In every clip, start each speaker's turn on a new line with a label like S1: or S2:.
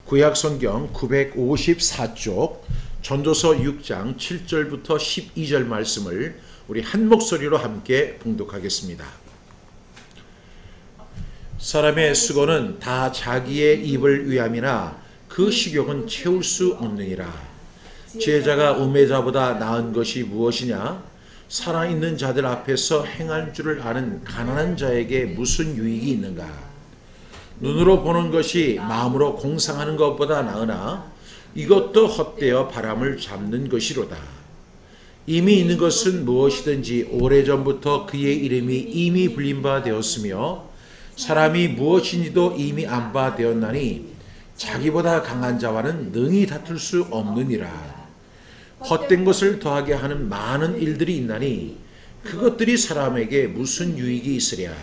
S1: 구약성경 954쪽 전도서 6장 7절부터 12절 말씀을 우리 한 목소리로 함께 봉독하겠습니다. 사람의 수고는 다 자기의 입을 위함이나 그 식욕은 채울 수 없느니라. 지혜자가 우매자보다 나은 것이 무엇이냐? 살아있는 자들 앞에서 행할 줄을 아는 가난한 자에게 무슨 유익이 있는가? 눈으로 보는 것이 마음으로 공상하는 것보다 나으나 이것도 헛되어 바람을 잡는 것이로다. 이미 있는 것은 무엇이든지 오래전부터 그의 이름이 이미 불린 바 되었으며 사람이 무엇인지도 이미 안 바 되었나니 자기보다 강한 자와는 능히 다툴 수 없느니라. 헛된 것을 더하게 하는 많은 일들이 있나니 그것들이 사람에게 무슨 유익이 있으랴.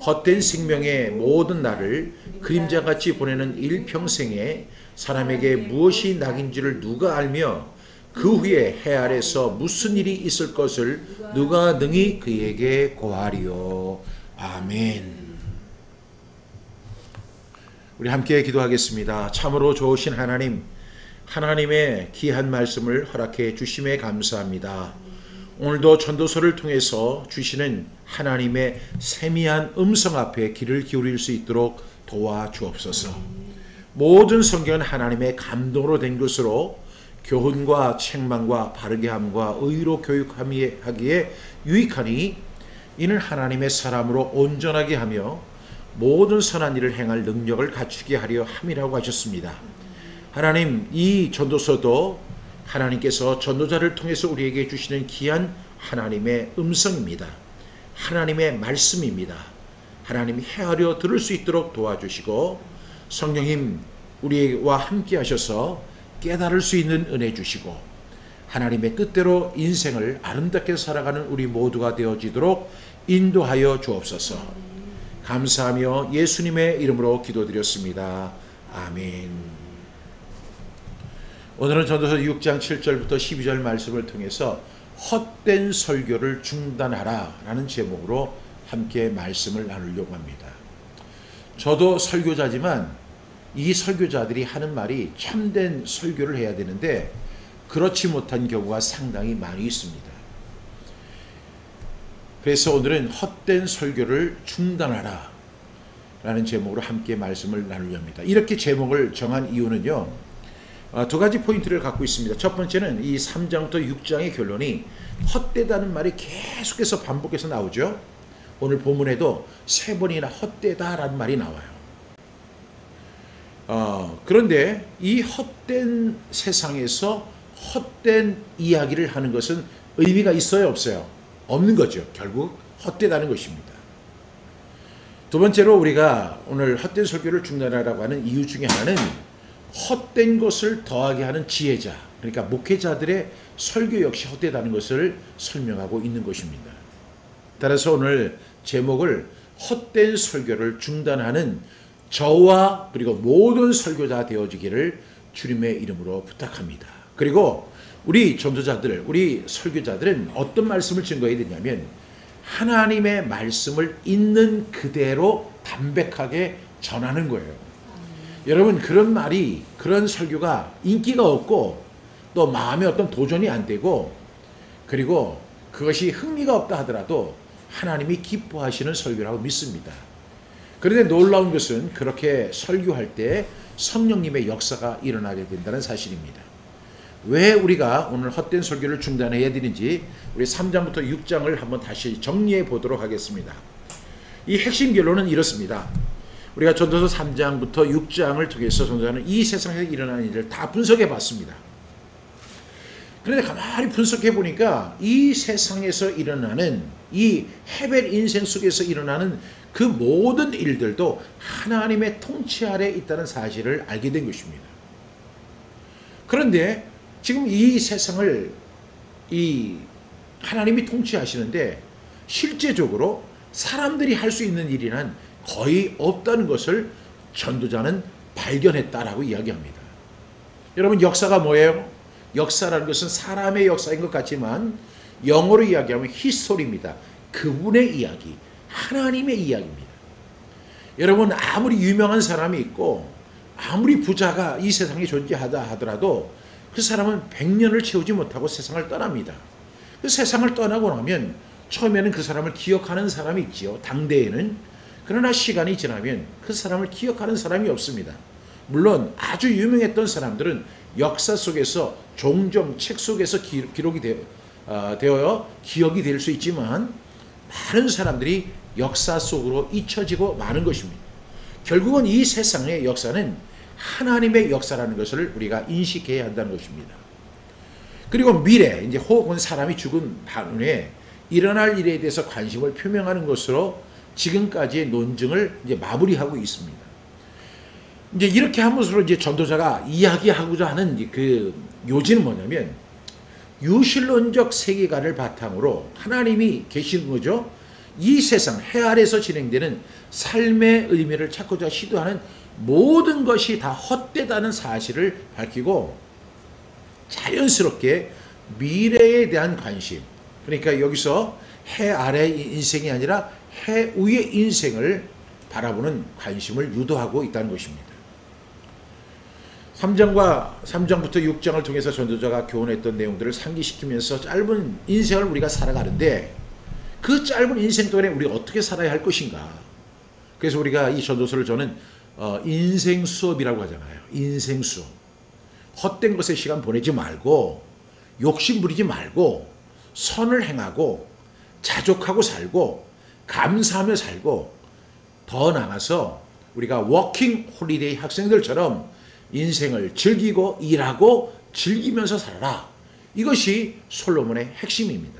S1: 헛된 생명의 모든 날을 그림자같이 보내는 일평생에 사람에게 무엇이 낙인지를 누가 알며 그 후에 해 아래서 무슨 일이 있을 것을 누가 능히 그에게 고하리요. 아멘. 우리 함께 기도하겠습니다. 참으로 좋으신 하나님, 하나님의 귀한 말씀을 허락해 주심에 감사합니다. 오늘도 전도서를 통해서 주시는 하나님의 세미한 음성 앞에 귀를 기울일 수 있도록 도와주옵소서. 모든 성경은 하나님의 감동으로 된 것으로 교훈과 책망과 바르게 함과 의로 교육하기에 유익하니 이는 하나님의 사람으로 온전하게 하며 모든 선한 일을 행할 능력을 갖추게 하려 함이라고 하셨습니다. 하나님, 이 전도서도 하나님께서 전도자를 통해서 우리에게 주시는 귀한 하나님의 음성입니다. 하나님의 말씀입니다. 하나님이 헤아려 들을 수 있도록 도와주시고 성령님 우리와 함께 하셔서 깨달을 수 있는 은혜 주시고 하나님의 뜻대로 인생을 아름답게 살아가는 우리 모두가 되어지도록 인도하여 주옵소서. 감사하며 예수님의 이름으로 기도드렸습니다. 아멘. 오늘은 전도서 6장 7절부터 12절 말씀을 통해서 헛된 설교를 중단하라 라는 제목으로 함께 말씀을 나누려고 합니다. 저도 설교자지만 이 설교자들이 하는 말이 참된 설교를 해야 되는데 그렇지 못한 경우가 상당히 많이 있습니다. 그래서 오늘은 헛된 설교를 중단하라 라는 제목으로 함께 말씀을 나누려 합니다. 이렇게 제목을 정한 이유는요, 두 가지 포인트를 갖고 있습니다. 첫 번째는 이 3장부터 6장의 결론이 헛되다는 말이 계속해서 반복해서 나오죠. 오늘 본문에도 3번이나 헛되다라는 말이 나와요. 그런데 이 헛된 세상에서 헛된 이야기를 하는 것은 의미가 있어요, 없어요? 없는 거죠. 결국 헛되다는 것입니다. 두 번째로 우리가 오늘 헛된 설교를 중단하라고 하는 이유 중에 하나는 헛된 것을 더하게 하는 지혜자, 그러니까 목회자들의 설교 역시 헛되다는 것을 설명하고 있는 것입니다. 따라서 오늘 제목을 헛된 설교를 중단하는 저와 그리고 모든 설교자 되어지기를 주님의 이름으로 부탁합니다. 그리고 우리 전도자들, 우리 설교자들은 어떤 말씀을 증거해야 되냐면 하나님의 말씀을 있는 그대로 담백하게 전하는 거예요. 여러분, 그런 말이, 그런 설교가 인기가 없고 또 마음에 어떤 도전이 안 되고 그리고 그것이 흥미가 없다 하더라도 하나님이 기뻐하시는 설교라고 믿습니다. 그런데 놀라운 것은 그렇게 설교할 때 성령님의 역사가 일어나게 된다는 사실입니다. 왜 우리가 오늘 헛된 설교를 중단해야 되는지 우리 3장부터 6장을 한번 다시 정리해 보도록 하겠습니다. 이 핵심 결론은 이렇습니다. 우리가 전도서 3장부터 6장을 통해서 전도자는 이 세상에서 일어나는 일을 다 분석해 봤습니다. 그런데 가만히 분석해 보니까 이 세상에서 일어나는 이 헤벨 인생 속에서 일어나는 그 모든 일들도 하나님의 통치 아래 있다는 사실을 알게 된 것입니다. 그런데 지금 이 세상을 이 하나님이 통치하시는데 실제적으로 사람들이 할 수 있는 일이란 거의 없다는 것을 전도자는 발견했다라고 이야기합니다. 여러분, 역사가 뭐예요? 역사라는 것은 사람의 역사인 것 같지만 영어로 이야기하면 히스토리입니다. 그분의 이야기, 하나님의 이야기입니다. 여러분, 아무리 유명한 사람이 있고 아무리 부자가 이 세상에 존재하다 하더라도 그 사람은 100년을 채우지 못하고 세상을 떠납니다. 그 세상을 떠나고 나면 처음에는 그 사람을 기억하는 사람이 있지요. 당대에는. 그러나 시간이 지나면 그 사람을 기억하는 사람이 없습니다. 물론 아주 유명했던 사람들은 역사 속에서 종종 책 속에서 기록이 되어 기억이 될 수 있지만 많은 사람들이 역사 속으로 잊혀지고 마는 것입니다. 결국은 이 세상의 역사는 하나님의 역사라는 것을 우리가 인식해야 한다는 것입니다. 그리고 미래, 이제 혹은 사람이 죽은 후에 일어날 일에 대해서 관심을 표명하는 것으로 지금까지의 논증을 이제 마무리하고 있습니다. 이제 이렇게 함으로써 이제 전도자가 이야기하고자 하는 그 요지는 뭐냐면 유실론적 세계관을 바탕으로 하나님이 계시는 거죠. 이 세상 해 아래에서 진행되는 삶의 의미를 찾고자 시도하는 모든 것이 다 헛되다는 사실을 밝히고 자연스럽게 미래에 대한 관심, 그러니까 여기서 해 아래의 인생이 아니라 해 위의 인생을 바라보는 관심을 유도하고 있다는 것입니다. 3장부터 6장을 통해서 전도자가 교훈했던 내용들을 상기시키면서 짧은 인생을 우리가 살아가는데 그 짧은 인생 동안에 우리가 어떻게 살아야 할 것인가. 그래서 우리가 이 전도서를 저는 인생 수업이라고 하잖아요. 인생 수업. 헛된 것에 시간 보내지 말고 욕심 부리지 말고 선을 행하고 자족하고 살고 감사하며 살고 더 나아가서 우리가 워킹 홀리데이 학생들처럼 인생을 즐기고 일하고 즐기면서 살아라. 이것이 솔로몬의 핵심입니다.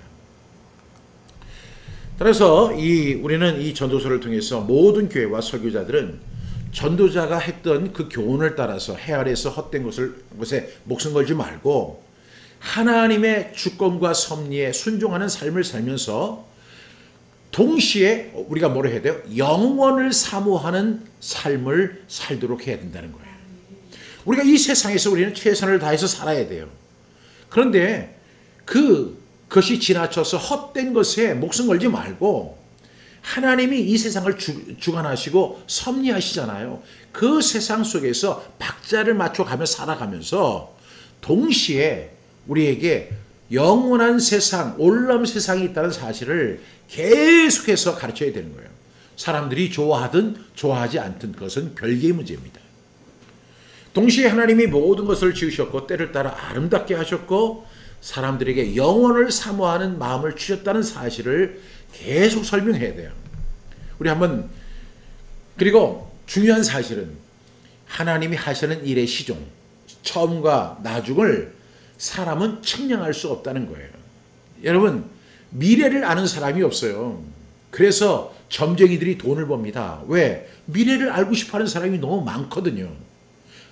S1: 따라서 우리는 이 전도서를 통해서 모든 교회와 설교자들은 전도자가 했던 그 교훈을 따라서 해 아래에서 헛된 것에 목숨 걸지 말고 하나님의 주권과 섭리에 순종하는 삶을 살면서 동시에 우리가 뭐라 해야 돼요? 영원을 사모하는 삶을 살도록 해야 된다는 거예요. 우리가 이 세상에서 우리는 최선을 다해서 살아야 돼요. 그런데 그것이 지나쳐서 헛된 것에 목숨 걸지 말고 하나님이 이 세상을 주관하시고 섭리하시잖아요. 그 세상 속에서 박자를 맞춰가며 살아가면서 동시에 우리에게 영원한 세상, 올람 세상이 있다는 사실을 계속해서 가르쳐야 되는 거예요. 사람들이 좋아하든 좋아하지 않든 그것은 별개의 문제입니다. 동시에 하나님이 모든 것을 지으셨고 때를 따라 아름답게 하셨고 사람들에게 영원을 사모하는 마음을 주셨다는 사실을 계속 설명해야 돼요. 우리 한번, 그리고 중요한 사실은 하나님이 하시는 일의 시종, 처음과 나중을 사람은 측량할 수 없다는 거예요. 여러분, 미래를 아는 사람이 없어요. 그래서 점쟁이들이 돈을 법니다. 왜? 미래를 알고 싶어하는 사람이 너무 많거든요.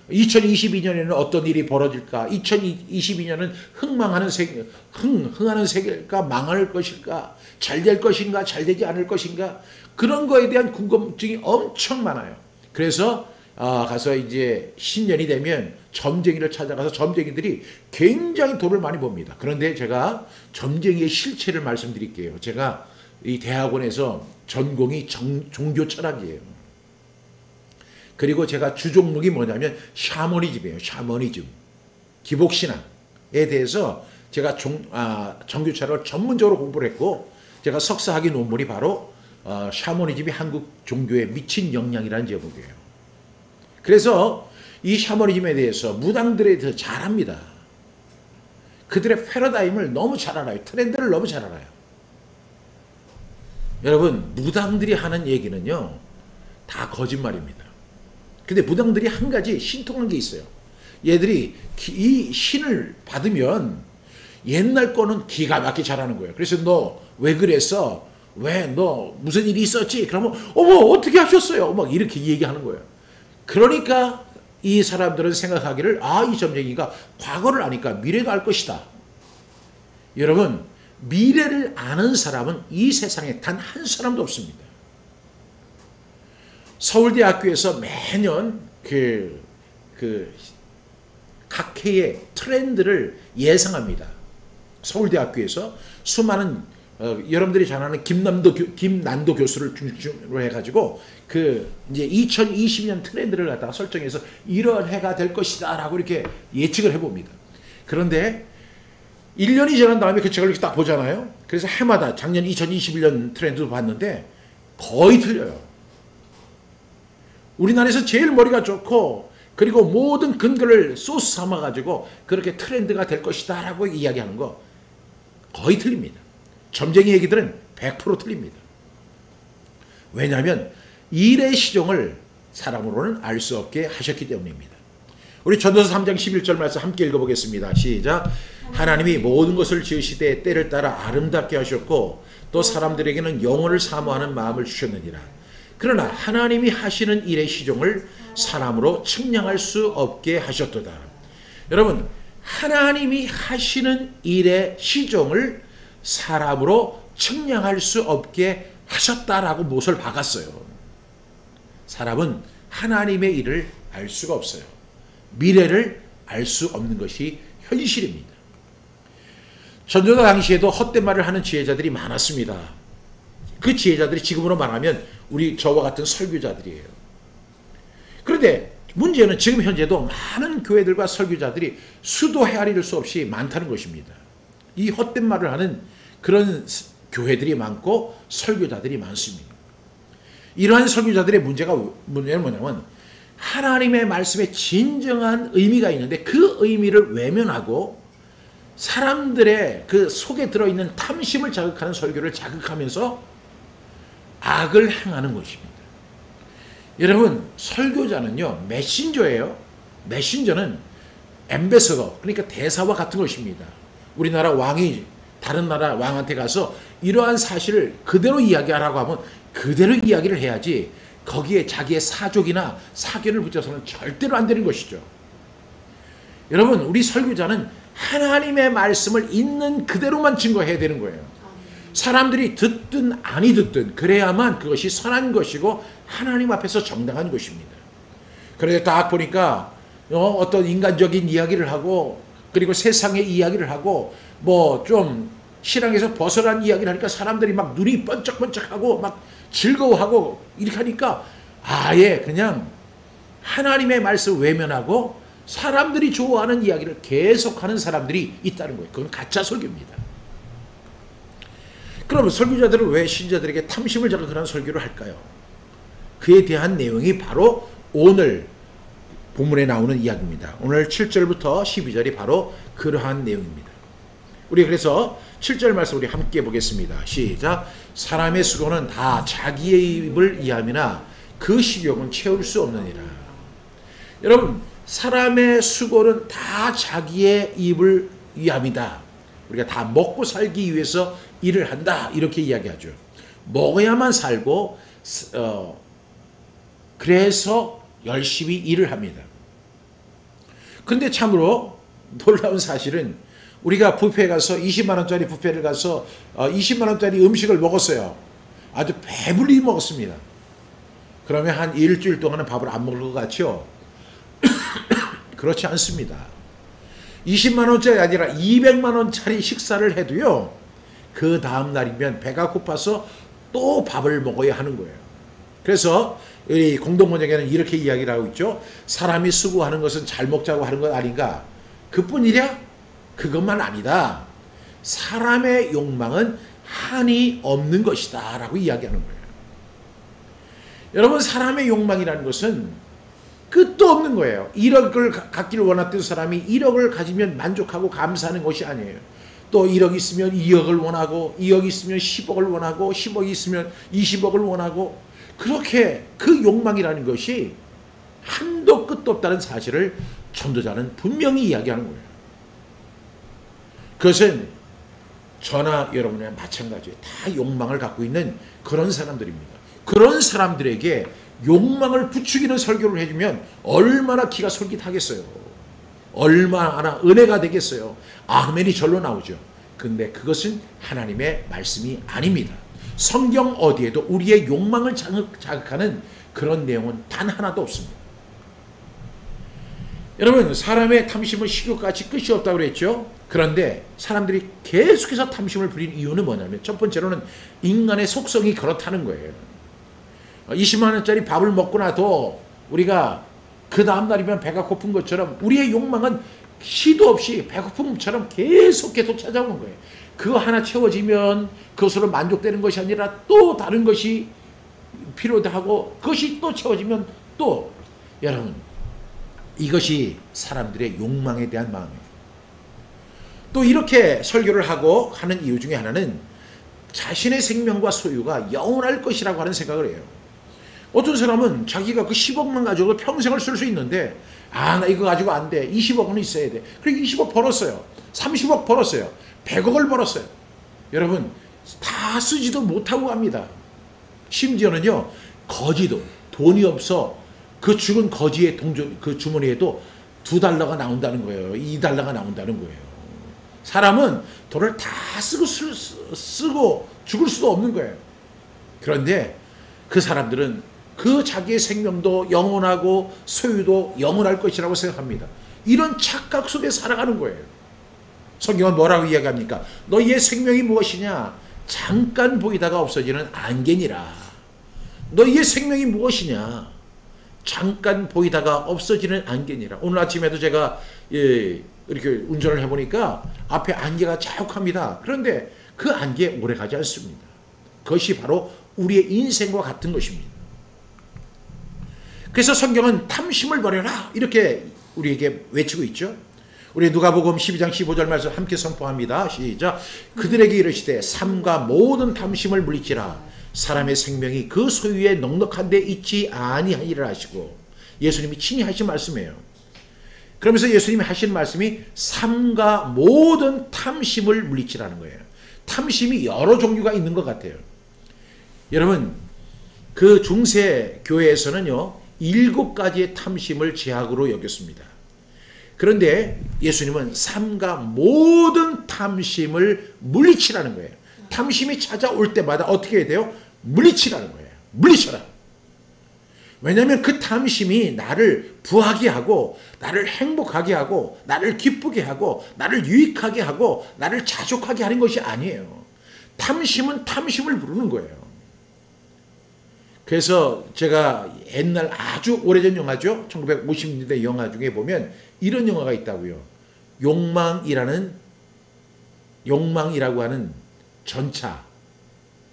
S1: 2022년에는 어떤 일이 벌어질까? 2022년은 흥하는 세계일까? 망할 것일까? 잘 될 것인가? 잘 되지 않을 것인가? 그런 거에 대한 궁금증이 엄청 많아요. 그래서 가서 이제 신년이 되면 점쟁이를 찾아가서 점쟁이들이 굉장히 돈을 많이 법니다. 그런데 제가 점쟁이의 실체를 말씀드릴게요. 제가 이 대학원에서 전공이 종교 철학이에요. 그리고 제가 주종목이 뭐냐면 샤머니즘이에요. 샤머니즘. 기복신앙에 대해서 제가 정교 철학을 전문적으로 공부를 했고 제가 석사학위 논문이 바로 샤머니즘이 한국 종교에 미친 영향이라는 제목이에요. 그래서 이 샤머니즘에 대해서 무당들에 대해서 잘 압니다. 그들의 패러다임을 너무 잘 알아요. 트렌드를 너무 잘 알아요. 여러분, 무당들이 하는 얘기는요 다 거짓말입니다. 근데 무당들이 한 가지 신통한 게 있어요. 얘들이 이 신을 받으면 옛날 거는 기가 막히게 잘하는 거예요. 그래서 너 왜 그랬어? 왜 너 무슨 일이 있었지? 그러면 어머 어떻게 하셨어요? 막 이렇게 얘기하는 거예요. 그러니까 이 사람들은 생각하기를 이 점쟁이가 과거를 아니까 미래도 알 것이다. 여러분, 미래를 아는 사람은 이 세상에 단 한 사람도 없습니다. 서울대학교에서 매년 각 해의 트렌드를 예상합니다. 서울대학교에서 수많은 여러분들이 잘 아는 김난도 교수를 중심으로 해가지고 그 이제 2020년 트렌드를 갖다가 설정해서 이런 해가 될 것이다라고 이렇게 예측을 해봅니다. 그런데 1년이 지난 다음에 그 책을 이렇게 딱 보잖아요. 그래서 해마다 작년 2021년 트렌드도 봤는데 거의 틀려요. 우리나라에서 제일 머리가 좋고 그리고 모든 근거를 소스 삼아가지고 그렇게 트렌드가 될 것이다 라고 이야기하는 거 거의 틀립니다. 점쟁이 얘기들은 100% 틀립니다. 왜냐하면 일의 시종을 사람으로는 알 수 없게 하셨기 때문입니다. 우리 전도서 3장 11절 말씀 함께 읽어보겠습니다. 시작. 하나님이 모든 것을 지으시되 때를 따라 아름답게 하셨고 또 사람들에게는 영혼을 사모하는 마음을 주셨느니라. 그러나 하나님이 하시는 일의 시종을 사람으로 측량할 수 없게 하셨도다. 여러분, 하나님이 하시는 일의 시종을 사람으로 측량할 수 없게 하셨다라고 못을 박았어요. 사람은 하나님의 일을 알 수가 없어요. 미래를 알 수 없는 것이 현실입니다. 전도다 당시에도 헛된 말을 하는 지혜자들이 많았습니다. 그 지혜자들이 지금으로 말하면 우리 저와 같은 설교자들이에요. 그런데 문제는 지금 현재도 많은 교회들과 설교자들이 수도 헤아릴 수 없이 많다는 것입니다. 이 헛된 말을 하는 그런 교회들이 많고 설교자들이 많습니다. 이러한 설교자들의 문제가 뭐냐면 하나님의 말씀에 진정한 의미가 있는데 그 의미를 외면하고 사람들의 그 속에 들어있는 탐심을 자극하는 설교를 자극하면서 악을 행하는 것입니다. 여러분, 설교자는요 메신저예요. 메신저는 앰베서더, 그러니까 대사와 같은 것입니다. 우리나라 왕이 다른 나라 왕한테 가서 이러한 사실을 그대로 이야기하라고 하면 그대로 이야기를 해야지 거기에 자기의 사족이나 사견을 붙여서는 절대로 안 되는 것이죠. 여러분, 우리 설교자는 하나님의 말씀을 있는 그대로만 증거해야 되는 거예요. 사람들이 듣든 아니 듣든 그래야만 그것이 선한 것이고 하나님 앞에서 정당한 것입니다. 그런데 딱 보니까 어떤 인간적인 이야기를 하고 그리고 세상의 이야기를 하고 뭐 좀 신앙에서 벗어난 이야기를 하니까 사람들이 막 눈이 번쩍번쩍하고 막 즐거워하고 이렇게 하니까 아예 그냥 하나님의 말씀을 외면하고 사람들이 좋아하는 이야기를 계속하는 사람들이 있다는 거예요. 그건 가짜 설교입니다. 그러면 설교자들은 왜 신자들에게 탐심을 자극하는 설교를 할까요? 그에 대한 내용이 바로 오늘 본문에 나오는 이야기입니다. 오늘 7절부터 12절이 바로 그러한 내용입니다. 우리 그래서 7절 말씀 우리 함께 보겠습니다. 시작. 사람의 수고는 다 자기의 입을 이함이나 그 식욕은 채울 수 없느니라. 여러분, 사람의 수고는 다 자기의 입을 위함이다. 우리가 다 먹고 살기 위해서 일을 한다 이렇게 이야기하죠. 먹어야만 살고 그래서 열심히 일을 합니다. 근데 참으로 놀라운 사실은 우리가 뷔페에 가서 20만 원짜리 뷔페를 가서 20만 원짜리 음식을 먹었어요. 아주 배불리 먹었습니다. 그러면 한 일주일 동안은 밥을 안 먹을 것 같죠? 그렇지 않습니다. 20만 원짜리 아니라 200만 원짜리 식사를 해도요. 그 다음 날이면 배가 고파서 또 밥을 먹어야 하는 거예요. 그래서 우리 공동번역에는 이렇게 이야기를 하고 있죠. 사람이 수고하는 것은 잘 먹자고 하는 것 아닌가? 그뿐이랴? 그것만 아니다. 사람의 욕망은 한이 없는 것이다 라고 이야기하는 거예요. 여러분, 사람의 욕망이라는 것은 끝도 없는 거예요. 1억을 갖기를 원했던 사람이 1억을 가지면 만족하고 감사하는 것이 아니에요. 또 1억 있으면 2억을 원하고 2억 있으면 10억을 원하고 10억 있으면 20억을 원하고 그렇게 그 욕망이라는 것이 한도 끝도 없다는 사실을 전도자는 분명히 이야기하는 거예요. 그것은 저나 여러분이나 마찬가지예요. 다 욕망을 갖고 있는 그런 사람들입니다. 그런 사람들에게 욕망을 부추기는 설교를 해주면 얼마나 기가 솔깃하겠어요. 얼마나 은혜가 되겠어요. 아멘이 절로 나오죠. 근데 그것은 하나님의 말씀이 아닙니다. 성경 어디에도 우리의 욕망을 자극하는 그런 내용은 단 하나도 없습니다. 여러분, 사람의 탐심은 식욕같이 끝이 없다고 그랬죠. 그런데 사람들이 계속해서 탐심을 부린 이유는 뭐냐면, 첫 번째로는 인간의 속성이 그렇다는 거예요. 20만 원짜리 밥을 먹고 나도 우리가 그 다음 날이면 배가 고픈 것처럼 우리의 욕망은 시도 없이 배고픔처럼 계속 찾아오는 거예요. 그거 하나 채워지면 그것으로 만족되는 것이 아니라 또 다른 것이 필요하고, 그것이 또 채워지면 또, 여러분, 이것이 사람들의 욕망에 대한 마음이에요. 또 이렇게 설교를 하고 하는 이유 중에 하나는 자신의 생명과 소유가 영원할 것이라고 하는 생각을 해요. 어떤 사람은 자기가 그 10억만 가지고 평생을 쓸 수 있는데, 나 이거 가지고 안 돼. 20억은 있어야 돼. 그리고 20억 벌었어요. 30억 벌었어요. 100억을 벌었어요. 여러분, 다 쓰지도 못하고 갑니다. 심지어는요, 거지도 돈이 없어 그 죽은 거지의 그 주머니에도 $2가 나온다는 거예요. $2가 나온다는 거예요. 사람은 돈을 다 쓰고 죽을 수도 없는 거예요. 그런데 그 사람들은 그 자기의 생명도 영원하고 소유도 영원할 것이라고 생각합니다. 이런 착각 속에 살아가는 거예요. 성경은 뭐라고 이야기합니까? 너희의 생명이 무엇이냐? 잠깐 보이다가 없어지는 안개니라. 너희의 생명이 무엇이냐? 잠깐 보이다가 없어지는 안개니라. 오늘 아침에도 제가 이렇게 운전을 해보니까 앞에 안개가 자욱합니다. 그런데 그 안개 오래 가지 않습니다. 그것이 바로 우리의 인생과 같은 것입니다. 그래서 성경은 탐심을 버려라 이렇게 우리에게 외치고 있죠. 우리 누가복음 12장 15절 말씀 함께 선포합니다. 시작. 그들에게 이르시되 삼가 모든 탐심을 물리치라. 사람의 생명이 그 소유에 넉넉한 데 있지 아니하니라 하시고, 예수님이 친히 하신 말씀이에요. 그러면서 예수님이 하신 말씀이 삼가 모든 탐심을 물리치라는 거예요. 탐심이 여러 종류가 있는 것 같아요. 여러분, 그 중세 교회에서는요 7가지의 탐심을 제약으로 여겼습니다. 그런데 예수님은 삼가 모든 탐심을 물리치라는 거예요. 탐심이 찾아올 때마다 어떻게 해야 돼요? 물리치라는 거예요. 물리쳐라. 왜냐하면 그 탐심이 나를 부하게 하고, 나를 행복하게 하고, 나를 기쁘게 하고, 나를 유익하게 하고, 나를 자족하게 하는 것이 아니에요. 탐심은 탐심을 부르는 거예요. 그래서 제가 옛날 아주 오래전 영화죠. 1950년대 영화 중에 보면 이런 영화가 있다고요. 욕망이라고 하는 전차,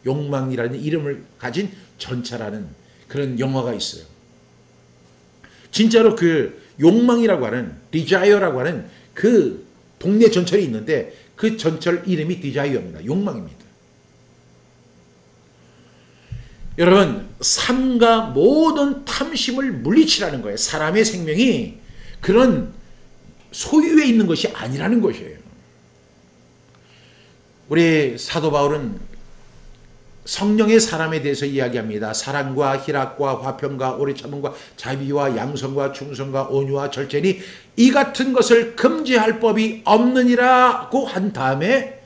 S1: 욕망이라는 이름을 가진 전차라는 그런 영화가 있어요. 진짜로 그 욕망이라고 하는, 디자이어라고 하는 그 동네 전철이 있는데 그 전철 이름이 디자이어입니다. 욕망입니다. 여러분, 삼가 모든 탐심을 물리치라는 거예요. 사람의 생명이 그런 소유에 있는 것이 아니라는 것이에요. 우리 사도 바울은 성령의 사람에 대해서 이야기합니다. 사랑과 희락과 화평과 오래 참음과 자비와 양성과 충성과 온유와 절제니 이 같은 것을 금지할 법이 없느니라고 한 다음에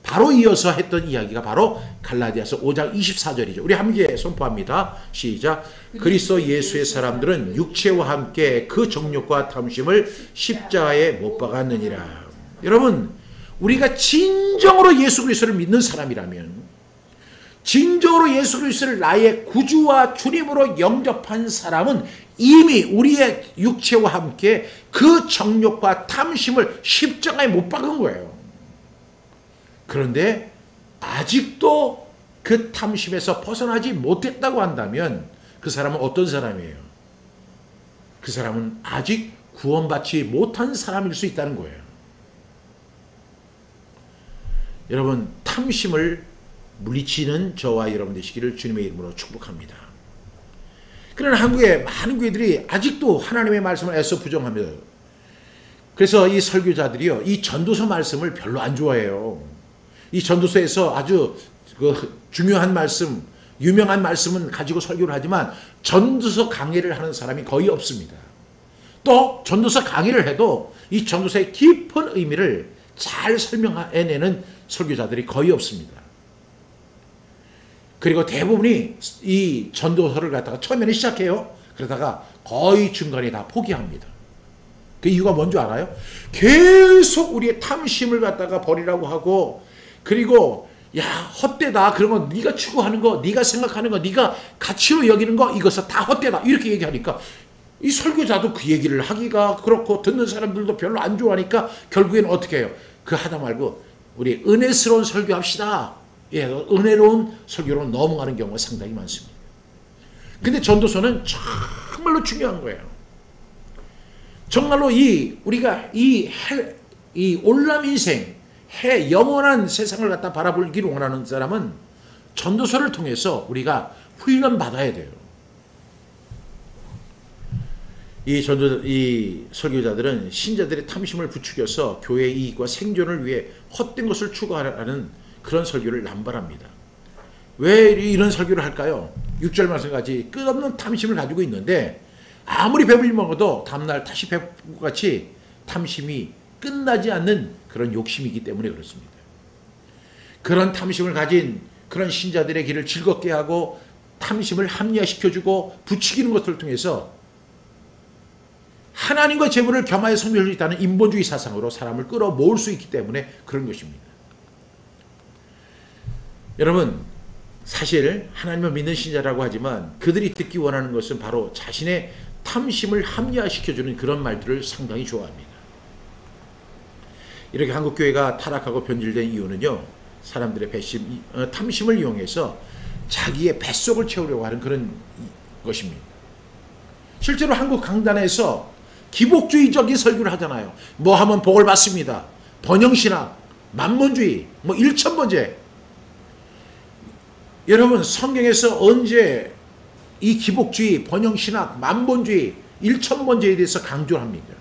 S1: 바로 이어서 했던 이야기가 바로 갈라디아서 5장 24절이죠. 우리 함께 선포합니다. 시작. 그리스도 예수의 사람들은 육체와 함께 그 정욕과 탐심을 십자가에 못 박았느니라. 여러분, 우리가 진정으로 예수 그리스도를 믿는 사람이라면, 진정으로 예수 그리스도를 나의 구주와 주님으로 영접한 사람은 이미 우리의 육체와 함께 그 정욕과 탐심을 십자가에 못 박은 거예요. 그런데 아직도 그 탐심에서 벗어나지 못했다고 한다면 그 사람은 어떤 사람이에요? 그 사람은 아직 구원받지 못한 사람일 수 있다는 거예요. 여러분, 탐심을 물리치는 저와 여러분 되시기를 주님의 이름으로 축복합니다. 그러나 한국의 많은 교회들이 아직도 하나님의 말씀을 애써 부정합니다. 그래서 이 설교자들이요, 이 전도서 말씀을 별로 안 좋아해요. 이 전도서에서 아주 중요한 말씀, 유명한 말씀은 가지고 설교를 하지만 전도서 강의를 하는 사람이 거의 없습니다. 또 전도서 강의를 해도 이 전도서의 깊은 의미를 잘 설명해내는 설교자들이 거의 없습니다. 그리고 대부분이 이 전도서를 갖다가 처음에는 시작해요. 그러다가 거의 중간에 다 포기합니다. 그 이유가 뭔지 알아요? 계속 우리의 탐심을 갖다가 버리라고 하고, 그리고 야 헛되다, 그런 거 네가 추구하는 거, 네가 생각하는 거, 네가 가치로 여기는 거, 이것은 다 헛되다, 이렇게 얘기하니까 이 설교자도 그 얘기를 하기가 그렇고 듣는 사람들도 별로 안 좋아하니까 결국에는 어떻게 해요? 그 하다 말고 우리 은혜스러운 설교합시다. 예, 은혜로운 설교로 넘어가는 경우가 상당히 많습니다. 근데 전도서는 정말로 중요한 거예요. 정말로 우리가 이 올람 인생, 영원한 세상을 갖다 바라보기를 원하는 사람은 전도서를 통해서 우리가 훈련 받아야 돼요. 이 설교자들은 신자들의 탐심을 부추겨서 교회의 이익과 생존을 위해 헛된 것을 추구하는 그런 설교를 남발합니다. 왜 이런 설교를 할까요? 6절 말씀까지 끝없는 탐심을 가지고 있는데 아무리 배불리 먹어도 다음날 다시 배고픈 것 같이 탐심이 끝나지 않는 그런 욕심이기 때문에 그렇습니다. 그런 탐심을 가진 그런 신자들의 길을 즐겁게 하고 탐심을 합리화시켜주고 부추기는 것을 통해서 하나님과 재물을 겸하여 섬길 수 있다는 인본주의 사상으로 사람을 끌어모을 수 있기 때문에 그런 것입니다. 여러분, 사실 하나님을 믿는 신자라고 하지만 그들이 듣기 원하는 것은 바로 자신의 탐심을 합리화시켜주는 그런 말들을 상당히 좋아합니다. 이렇게 한국교회가 타락하고 변질된 이유는요, 사람들의 탐심을 이용해서 자기의 뱃속을 채우려고 하는 그런 것입니다. 실제로 한국 강단에서 기복주의적인 설교를 하잖아요. 뭐 하면 복을 받습니다. 번영신학, 만몬주의, 뭐 일천번제. 여러분, 성경에서 언제 이 기복주의, 번영신학, 만본주의, 일천번제에 대해서 강조를 합니다.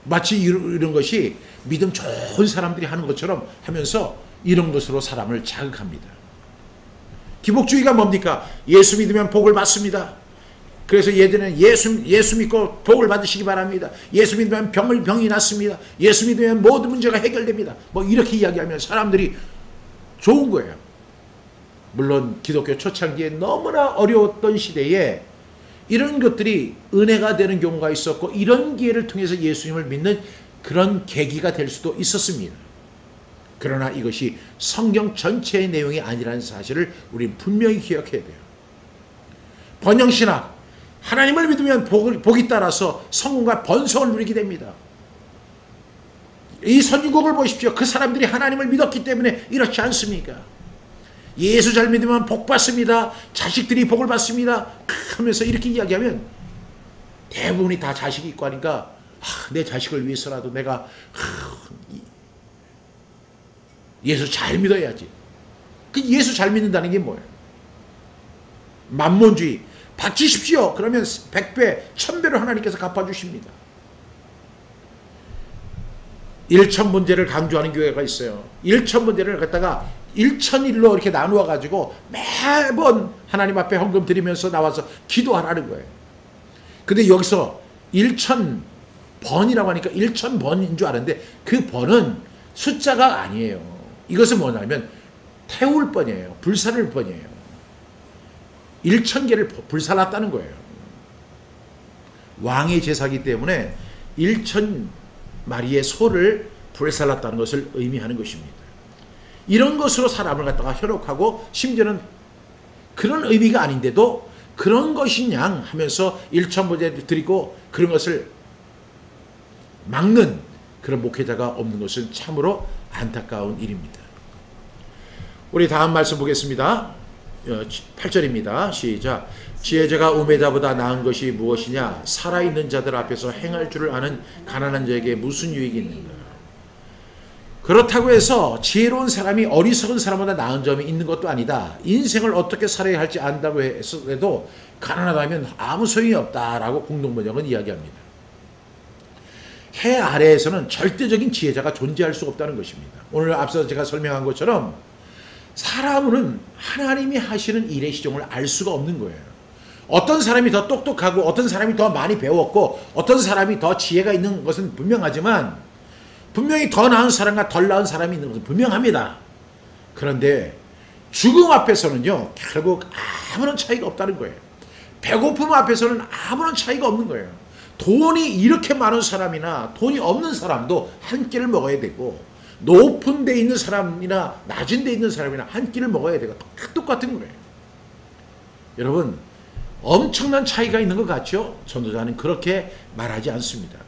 S1: 마치 이런 것이 믿음 좋은 사람들이 하는 것처럼 하면서 이런 것으로 사람을 자극합니다. 기복주의가 뭡니까? 예수 믿으면 복을 받습니다. 그래서 예전에는 예수 믿고 복을 받으시기 바랍니다. 예수 믿으면 병이 낫습니다. 예수 믿으면 모든 문제가 해결됩니다. 뭐 이렇게 이야기하면 사람들이 좋은 거예요. 물론 기독교 초창기에 너무나 어려웠던 시대에 이런 것들이 은혜가 되는 경우가 있었고 이런 기회를 통해서 예수님을 믿는 그런 계기가 될 수도 있었습니다. 그러나 이것이 성경 전체의 내용이 아니라는 사실을 우리는 분명히 기억해야 돼요. 번영신학, 하나님을 믿으면 복이 따라서 성공과 번성을 누리게 됩니다. 이 선진국을 보십시오. 그 사람들이 하나님을 믿었기 때문에 이렇지 않습니까? 예수 잘 믿으면 복 받습니다. 자식들이 복을 받습니다. 하면서 이렇게 이야기하면 대부분이 다 자식이 있고 하니까 내 자식을 위해서라도 내가 예수 잘 믿어야지. 그 예수 잘 믿는다는 게 뭐예요? 만몬주의. 바치십시오. 그러면 100배, 1000배로 하나님께서 갚아주십니다. 일천번제를 강조하는 교회가 있어요. 일천번제를 갖다가 1001로 이렇게 나누어 가지고 매번 하나님 앞에 헌금 드리면서 나와서 기도하라는 거예요. 근데 여기서 1000번이라고 하니까 1000번인 줄 알았는데 그 번은 숫자가 아니에요. 이것은 뭐냐면 태울 번이에요. 불살을 번이에요. 1000개를 불살랐다는 거예요. 왕의 제사기 때문에 1000마리의 소를 불살랐다는 것을 의미하는 것입니다. 이런 것으로 사람을 갖다가 현혹하고 심지어는 그런 의미가 아닌데도 그런 것이냐 하면서 1000번제 드리고 그런 것을 막는 그런 목회자가 없는 것은 참으로 안타까운 일입니다. 우리 다음 말씀 보겠습니다. 8절입니다. 시작. 지혜자가 우매자보다 나은 것이 무엇이냐? 살아있는 자들 앞에서 행할 줄을 아는 가난한 자에게 무슨 유익이 있는가? 그렇다고 해서 지혜로운 사람이 어리석은 사람보다 나은 점이 있는 것도 아니다. 인생을 어떻게 살아야 할지 안다고 해도 가난하다면 아무 소용이 없다라고 공동번역은 이야기합니다. 해 아래에서는 절대적인 지혜자가 존재할 수 없다는 것입니다. 오늘 앞서 제가 설명한 것처럼 사람은 하나님이 하시는 일의 시종을 알 수가 없는 거예요. 어떤 사람이 더 똑똑하고 어떤 사람이 더 많이 배웠고 어떤 사람이 더 지혜가 있는 것은 분명하지만 분명히 더 나은 사람과 덜 나은 사람이 있는 것은 분명합니다. 그런데 죽음 앞에서는요 결국 아무런 차이가 없다는 거예요. 배고픔 앞에서는 아무런 차이가 없는 거예요. 돈이 이렇게 많은 사람이나 돈이 없는 사람도 한 끼를 먹어야 되고, 높은 데 있는 사람이나 낮은 데 있는 사람이나 한 끼를 먹어야 되고, 똑같은 거예요. 여러분, 엄청난 차이가 있는 것 같죠? 전도자는 그렇게 말하지 않습니다.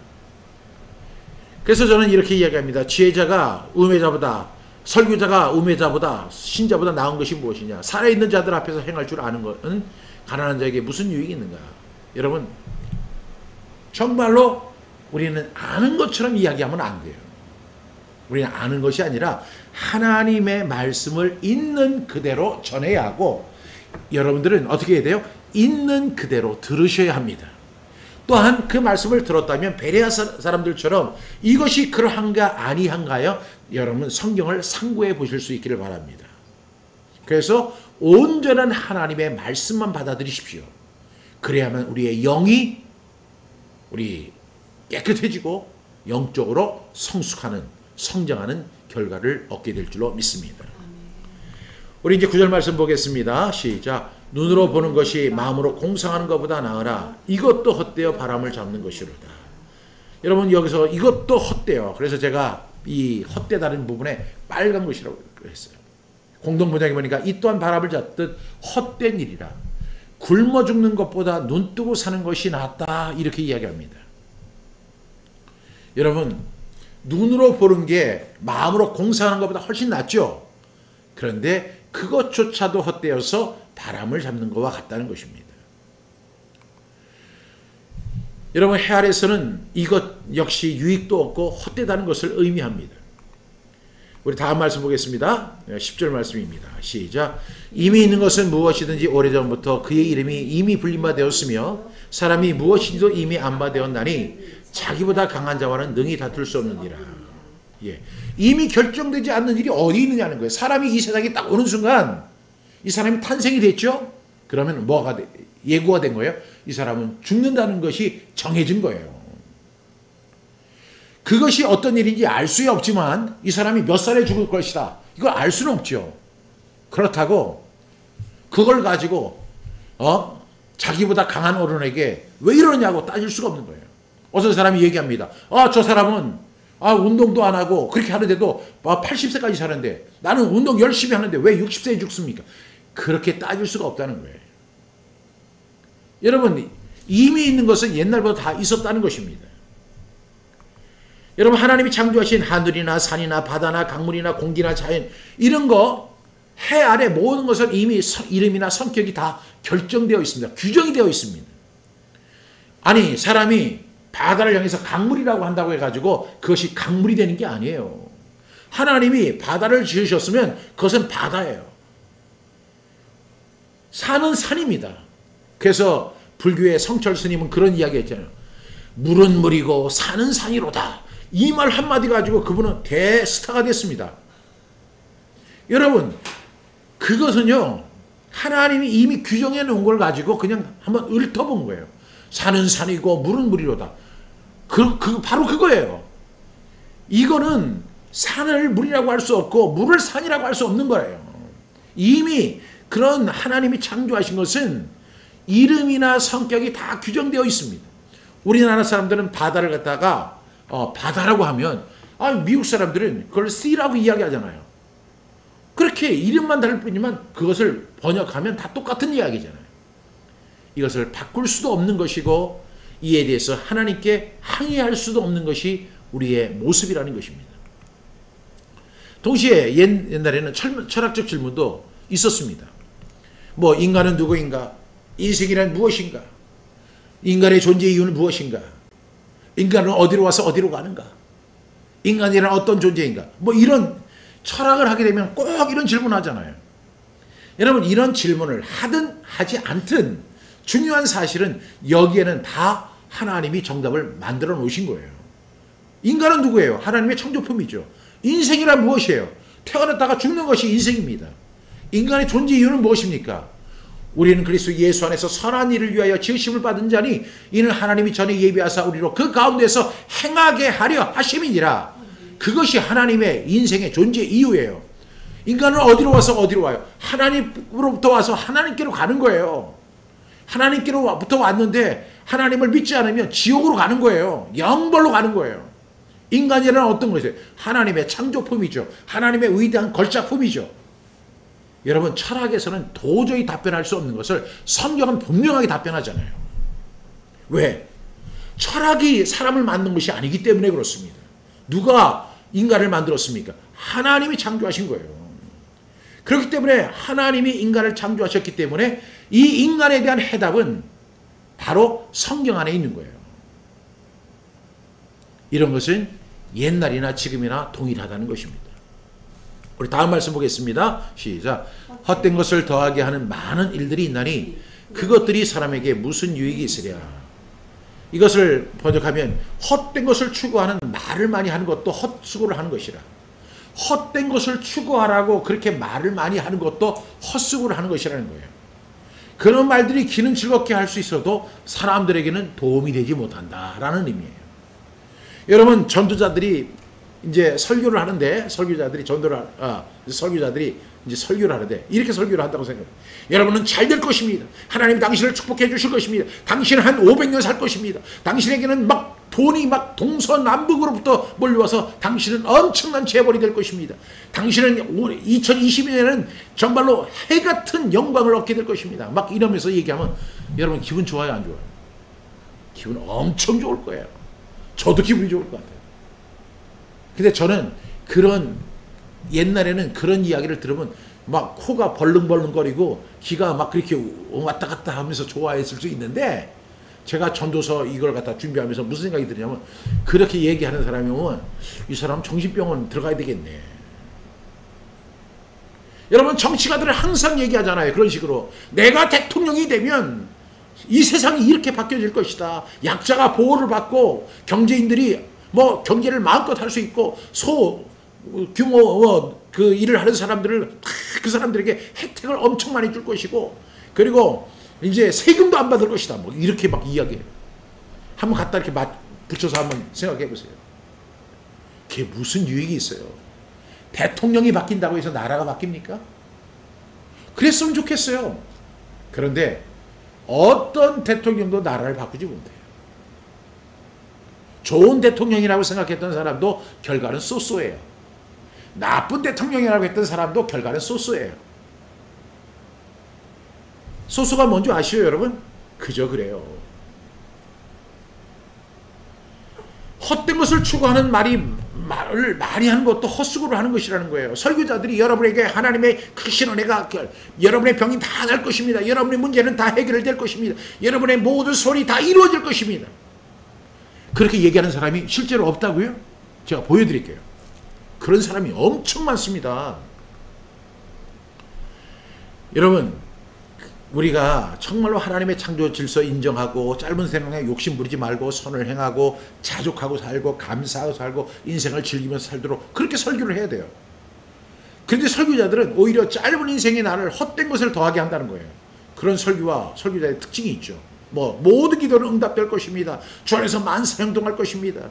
S1: 그래서 저는 이렇게 이야기합니다. 지혜자가 우매자보다, 설교자가 우매자보다, 신자보다 나은 것이 무엇이냐? 살아있는 자들 앞에서 행할 줄 아는 것은 가난한 자에게 무슨 유익이 있는가? 여러분, 정말로 우리는 아는 것처럼 이야기하면 안 돼요. 우리는 아는 것이 아니라 하나님의 말씀을 있는 그대로 전해야 하고, 여러분들은 어떻게 해야 돼요? 있는 그대로 들으셔야 합니다. 또한 그 말씀을 들었다면 베레아 사람들처럼 이것이 그러한가 아니한가요? 여러분 성경을 상고해 보실 수 있기를 바랍니다. 그래서 온전한 하나님의 말씀만 받아들이십시오. 그래야만 우리의 영이 우리 깨끗해지고 영적으로 성숙하는, 성장하는 결과를 얻게 될 줄로 믿습니다. 우리 이제 9절 말씀 보겠습니다. 시작. 눈으로 보는 것이 마음으로 공상하는 것보다 나으라. 이것도 헛되어 바람을 잡는 것이로다. 여러분 여기서 이것도 헛되어. 그래서 제가 이 헛되다는 부분에 빨간 것이라고 했어요. 공동번역에 보니까 이 또한 바람을 잡듯 헛된 일이라. 굶어 죽는 것보다 눈 뜨고 사는 것이 낫다. 이렇게 이야기합니다. 여러분 눈으로 보는 게 마음으로 공상하는 것보다 훨씬 낫죠. 그런데 그것조차도 헛되어서 바람을 잡는 것과 같다는 것입니다. 여러분 해 아래서는 이것 역시 유익도 없고 헛되다는 것을 의미합니다. 우리 다음 말씀 보겠습니다. 10절 말씀입니다. 시작. 이미 있는 것은 무엇이든지 오래전부터 그의 이름이 이미 불린 바 되었으며 사람이 무엇인지도 이미 안 바 되었나니 자기보다 강한 자와는 능히 다툴 수 없느니라. 예. 이미 결정되지 않는 일이 어디 있느냐는 거예요. 사람이 이 세상에 딱 오는 순간 이 사람이 탄생이 됐죠? 그러면 뭐가 예고가 된 거예요? 이 사람은 죽는다는 것이 정해진 거예요. 그것이 어떤 일인지 알 수 없지만 이 사람이 몇 살에 죽을 것이다. 이걸 알 수는 없죠. 그렇다고 그걸 가지고 자기보다 강한 어른에게 왜 이러냐고 따질 수가 없는 거예요. 어떤 사람이 얘기합니다. 저 사람은 운동도 안 하고 그렇게 하는데도 80세까지 사는데 나는 운동 열심히 하는데 왜 60세에 죽습니까? 그렇게 따질 수가 없다는 거예요. 여러분 이미 있는 것은 옛날부터 다 있었다는 것입니다. 여러분 하나님이 창조하신 하늘이나 산이나 바다나 강물이나 공기나 자연 이런 거 해 아래 모든 것은 이미 이름이나 성격이 다 결정되어 있습니다. 규정이 되어 있습니다. 아니 사람이 바다를 향해서 강물이라고 한다고 해가지고 그것이 강물이 되는 게 아니에요. 하나님이 바다를 지으셨으면 그것은 바다예요. 산은 산입니다. 그래서 불교의 성철 스님은 그런 이야기 했잖아요. 물은 물이고 산은 산이로다. 이 말 한마디 가지고 그분은 대스타가 됐습니다. 여러분 그것은요 하나님이 이미 규정해 놓은 걸 가지고 그냥 한번 읊어본 거예요. 산은 산이고 물은 물이로다. 바로 그거예요. 이거는 산을 물이라고 할 수 없고 물을 산이라고 할 수 없는 거예요. 이미 그런 하나님이 창조하신 것은 이름이나 성격이 다 규정되어 있습니다. 우리나라 사람들은 바다를 갖다가 바다라고 하면 미국 사람들은 그걸 C라고 이야기하잖아요. 그렇게 이름만 다를 뿐이지만 그것을 번역하면 다 똑같은 이야기잖아요. 이것을 바꿀 수도 없는 것이고 이에 대해서 하나님께 항의할 수도 없는 것이 우리의 모습이라는 것입니다. 동시에 옛날에는 철학적 질문도 있었습니다. 인간은 누구인가? 인생이란 무엇인가? 인간의 존재 이유는 무엇인가? 인간은 어디로 와서 어디로 가는가? 인간이란 어떤 존재인가? 이런 철학을 하게 되면 꼭 이런 질문을 하잖아요. 여러분 이런 질문을 하든 하지 않든 중요한 사실은 여기에는 다 하나님이 정답을 만들어 놓으신 거예요. 인간은 누구예요? 하나님의 창조품이죠. 인생이란 무엇이에요? 태어났다가 죽는 것이 인생입니다. 인간의 존재 이유는 무엇입니까? 우리는 그리스도 예수 안에서 선한 일을 위하여 지으심을 받은 자니 이는 하나님이 전에 예비하사 우리로 그 가운데서 행하게 하려 하심이니라. 그것이 하나님의 인생의 존재 이유예요. 인간은 어디로 와서 어디로 와요? 하나님으로부터 와서 하나님께로 가는 거예요. 하나님께로부터 왔는데 하나님을 믿지 않으면 지옥으로 가는 거예요. 영벌로 가는 거예요. 인간이란 어떤 것이에요? 하나님의 창조품이죠. 하나님의 위대한 걸작품이죠. 여러분, 철학에서는 도저히 답변할 수 없는 것을 성경은 분명하게 답변하잖아요. 왜? 철학이 사람을 만든 것이 아니기 때문에 그렇습니다. 누가 인간을 만들었습니까? 하나님이 창조하신 거예요. 그렇기 때문에 하나님이 인간을 창조하셨기 때문에 이 인간에 대한 해답은 바로 성경 안에 있는 거예요. 이런 것은 옛날이나 지금이나 동일하다는 것입니다. 우리 다음 말씀 보겠습니다. 시작. 헛된 것을 더하게 하는 많은 일들이 있나니 그것들이 사람에게 무슨 유익이 있으랴. 이것을 번역하면 헛된 것을 추구하는 말을 많이 하는 것도 헛수고를 하는 것이라. 헛된 것을 추구하라고 그렇게 말을 많이 하는 것도 헛수고를 하는 것이라는 거예요. 그런 말들이 귀는 즐겁게 할 수 있어도 사람들에게는 도움이 되지 못한다라는 의미예요. 여러분, 전도자들이 이제 설교를 하는데 설교자들이 이제 설교를 하는데 이렇게 설교를 한다고 생각해요. 여러분은 잘 될 것입니다. 하나님 당신을 축복해 주실 것입니다. 당신은 한 500년 살 것입니다. 당신에게는 막 돈이 막 동서남북으로부터 몰려와서 당신은 엄청난 재벌이 될 것입니다. 당신은 2020년에는 정말로 해 같은 영광을 얻게 될 것입니다. 막 이러면서 얘기하면 여러분 기분 좋아요, 안 좋아요? 기분 엄청 좋을 거예요. 저도 기분이 좋을 것 같아요. 근데 저는 옛날에는 그런 이야기를 들으면 막 코가 벌렁벌렁거리고 귀가 막 그렇게 왔다 갔다 하면서 좋아했을 수 있는데, 제가 전도서 이걸 갖다 준비하면서 무슨 생각이 드냐면, 그렇게 얘기하는 사람이 오면 이 사람 정신병원 들어가야 되겠네. 여러분, 정치가들은 항상 얘기하잖아요. 그런 식으로 내가 대통령이 되면 이 세상이 이렇게 바뀌어질 것이다. 약자가 보호를 받고 경제인들이 뭐 경제를 마음껏 할 수 있고 소규모 그 일을 하는 사람들을 그 사람들에게 혜택을 엄청 많이 줄 것이고, 그리고 이제 세금도 안 받을 것이다. 뭐 이렇게 막 이야기해요. 한번 갖다 이렇게 붙여서 한번 생각해 보세요. 그게 무슨 유익이 있어요? 대통령이 바뀐다고 해서 나라가 바뀝니까? 그랬으면 좋겠어요. 그런데 어떤 대통령도 나라를 바꾸지 못해요. 좋은 대통령이라고 생각했던 사람도 결과는 쏘쏘예요. 나쁜 대통령이라고 했던 사람도 결과는 쏘쏘예요. 소수가 뭔지 아시죠, 여러분? 그저 그래요. 헛된 것을 추구하는 말을 많이 하는 것도 헛수고를 하는 것이라는 거예요. 설교자들이 여러분에게 하나님의 크신 은혜가, 여러분의 병이 다 날 것입니다. 여러분의 문제는 다 해결될 것입니다. 여러분의 모든 소원이 다 이루어질 것입니다. 그렇게 얘기하는 사람이 실제로 없다고요? 제가 보여드릴게요. 그런 사람이 엄청 많습니다. 여러분, 우리가 정말로 하나님의 창조 질서 인정하고 짧은 생명에 욕심 부리지 말고 선을 행하고 자족하고 살고 감사하고 살고 인생을 즐기면서 살도록 그렇게 설교를 해야 돼요. 그런데 설교자들은 오히려 짧은 인생의 나를 헛된 것을 더하게 한다는 거예요. 그런 설교와 설교자의 특징이 있죠. 뭐 모든 기도는 응답될 것입니다. 주 안에서 만사형통할 것입니다.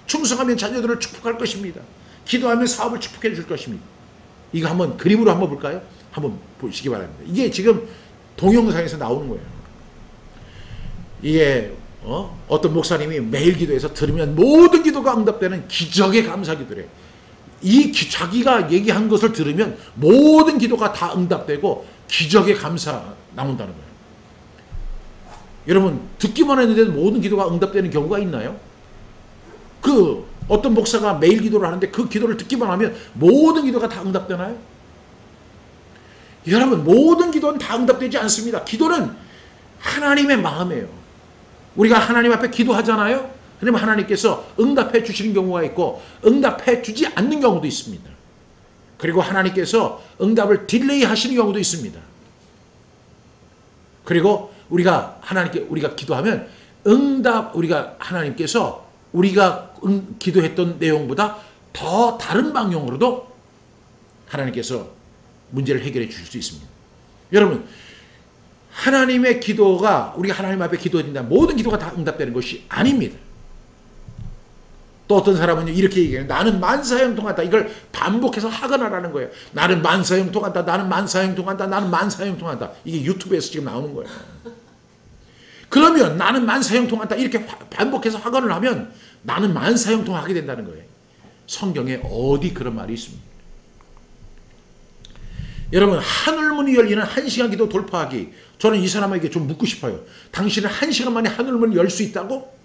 S1: 충성하면 자녀들을 축복할 것입니다. 기도하면 사업을 축복해 줄 것입니다. 이거 한번 그림으로 한번 볼까요? 한번 보시기 바랍니다. 이게 지금 동영상에서 나오는 거예요. 이게 어떤 목사님이 매일 기도해서 들으면 모든 기도가 응답되는 기적의 감사 기도래. 자기가 얘기한 것을 들으면 모든 기도가 다 응답되고 기적의 감사 나온다는 거예요. 여러분, 듣기만 했는데 모든 기도가 응답되는 경우가 있나요? 어떤 목사가 매일 기도를 하는데 그 기도를 듣기만 하면 모든 기도가 다 응답되나요? 여러분, 모든 기도는 다 응답되지 않습니다. 기도는 하나님의 마음이에요. 우리가 하나님 앞에 기도하잖아요. 그러면 하나님께서 응답해 주시는 경우가 있고 응답해 주지 않는 경우도 있습니다. 그리고 하나님께서 응답을 딜레이 하시는 경우도 있습니다. 그리고 우리가 기도하면 하나님께서 우리가 기도했던 내용보다 더 다른 방향으로도 하나님께서 문제를 해결해 주실 수 있습니다. 여러분, 하나님의 기도가 우리가 하나님 앞에 기도해야 모든 기도가 다 응답되는 것이 아닙니다. 또 어떤 사람은 이렇게 얘기해요. 나는 만사형통한다. 이걸 반복해서 하거나라는 거예요. 나는 만사형통한다. 나는 만사형통한다. 나는 만사형통한다. 이게 유튜브에서 지금 나오는 거예요. 그러면 나는 만사형통한다 이렇게 반복해서 확언을 하면 나는 만사형통하게 된다는 거예요. 성경에 어디 그런 말이 있습니까? 여러분, 하늘문이 열리는 1시간 기도 돌파하기. 저는 이 사람에게 좀 묻고 싶어요. 당신은 1시간 만에 하늘문이 열 수 있다고?